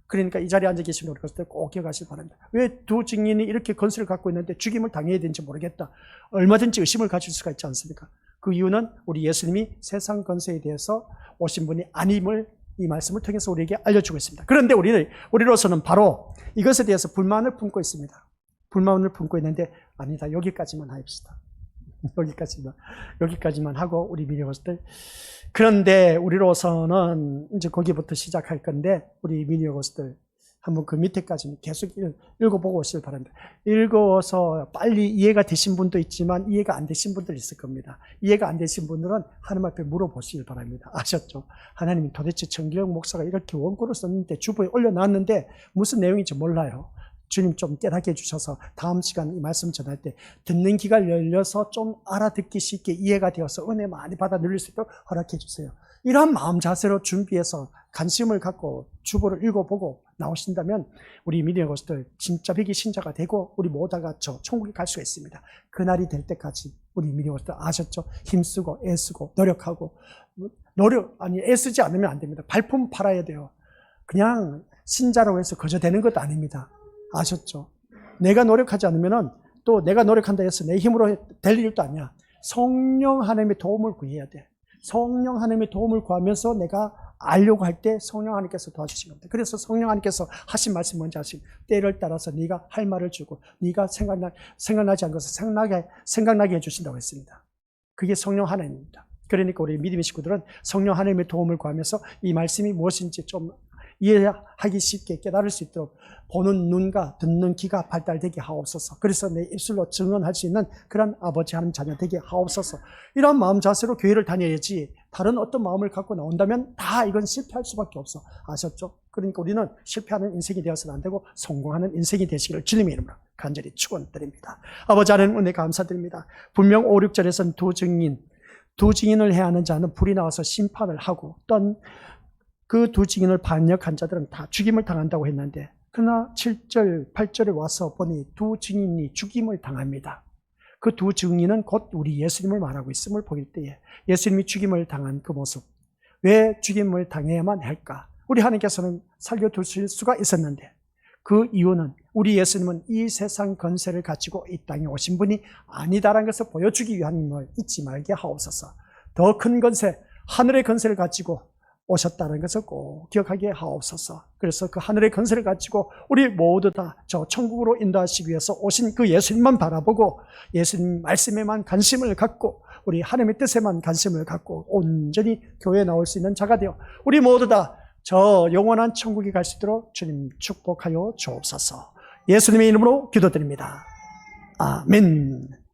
그러니까 이 자리에 앉아 계신 우리 것들 꼭 기억하시기 바랍니다. 왜 두 증인이 이렇게 권세를 갖고 있는데 죽임을 당해야 되는지 모르겠다. 얼마든지 의심을 가질 수가 있지 않습니까? 그 이유는 우리 예수님이 세상 권세에 대해서 오신 분이 아님을 이 말씀을 통해서 우리에게 알려주고 있습니다. 그런데 우리로서는 바로 이것에 대해서 불만을 품고 있습니다. 불만을 품고 있는데 아니다. 여기까지만 합시다. 여기까지만 하고 우리 미니어스들. 그런데 우리로서는 이제 거기부터 시작할 건데 우리 미니어스들 한번 그 밑에까지 계속 읽어보고 오시길 바랍니다. 읽어서 빨리 이해가 되신 분도 있지만 이해가 안 되신 분들 있을 겁니다. 이해가 안 되신 분들은 하나님 앞에 물어보시길 바랍니다. 아셨죠? 하나님이 도대체 정기영 목사가 이렇게 원고를 썼는데 주보에 올려놨는데 무슨 내용인지 몰라요. 주님 좀 깨닫게 해주셔서 다음 시간 이 말씀 전할 때 듣는 귀가 열려서 좀 알아듣기 쉽게 이해가 되어서 은혜 많이 받아 누릴 수 있도록 허락해 주세요. 이러한 마음 자세로 준비해서 관심을 갖고 주보를 읽어보고 나오신다면 우리 믿음의 것들 진짜 배기 신자가 되고 우리 모두가 천국에 갈 수가 있습니다. 그날이 될 때까지 우리 믿음의 것들 아셨죠? 힘쓰고 애쓰고 노력하고 애쓰지 않으면 안 됩니다. 발품 팔아야 돼요. 그냥 신자라고 해서 거저 되는 것도 아닙니다. 아셨죠? 내가 노력하지 않으면 또 내가 노력한다 해서 내 힘으로 될 일도 아니야. 성령 하나님의 도움을 구해야 돼. 성령 하나님의 도움을 구하면서 내가 알려고 할 때 성령 하나님께서 도와주신 겁니다. 그래서 성령 하나님께서 하신 말씀 뭔지 아십니까? 때를 따라서 네가 할 말을 주고 네가 생각나지 않은 것을 생각나게 해주신다고 했습니다. 그게 성령 하나님입니다. 그러니까 우리 믿음의 식구들은 성령 하나님의 도움을 구하면서 이 말씀이 무엇인지 좀 이해하기 쉽게 깨달을 수 있도록 보는 눈과 듣는 귀가 발달되게 하옵소서. 그래서 내 입술로 증언할 수 있는 그런 아버지 하나님 자녀 되게 하옵소서. 이런 마음 자세로 교회를 다녀야지 다른 어떤 마음을 갖고 나온다면 다 이건 실패할 수밖에 없어. 아셨죠? 그러니까 우리는 실패하는 인생이 되어서는 안 되고 성공하는 인생이 되시기를 주님의 이름으로 간절히 축원드립니다. 아버지 하나님 은혜 감사드립니다. 분명 5, 6절에서는 두 증인을 해야 하는 자는 불이 나와서 심판을 하고 또 그 두 증인을 반역한 자들은 다 죽임을 당한다고 했는데 그러나 7절, 8절에 와서 보니 두 증인이 죽임을 당합니다. 그 두 증인은 곧 우리 예수님을 말하고 있음을 보일 때에 예수님이 죽임을 당한 그 모습, 왜 죽임을 당해야만 할까? 우리 하나님께서는 살려두실 수가 있었는데 그 이유는 우리 예수님은 이 세상 권세를 가지고 이 땅에 오신 분이 아니다라는 것을 보여주기 위함을 잊지 말게 하옵소서. 더 큰 권세, 하늘의 권세를 가지고 오셨다는 것을 꼭 기억하게 하옵소서. 그래서 그 하늘의 권세를 가지고 우리 모두 다 저 천국으로 인도하시기 위해서 오신 그 예수님만 바라보고 예수님 말씀에만 관심을 갖고 우리 하나님의 뜻에만 관심을 갖고 온전히 교회에 나올 수 있는 자가 되어 우리 모두 다 저 영원한 천국에 갈 수 있도록 주님 축복하여 주옵소서. 예수님의 이름으로 기도드립니다. 아멘.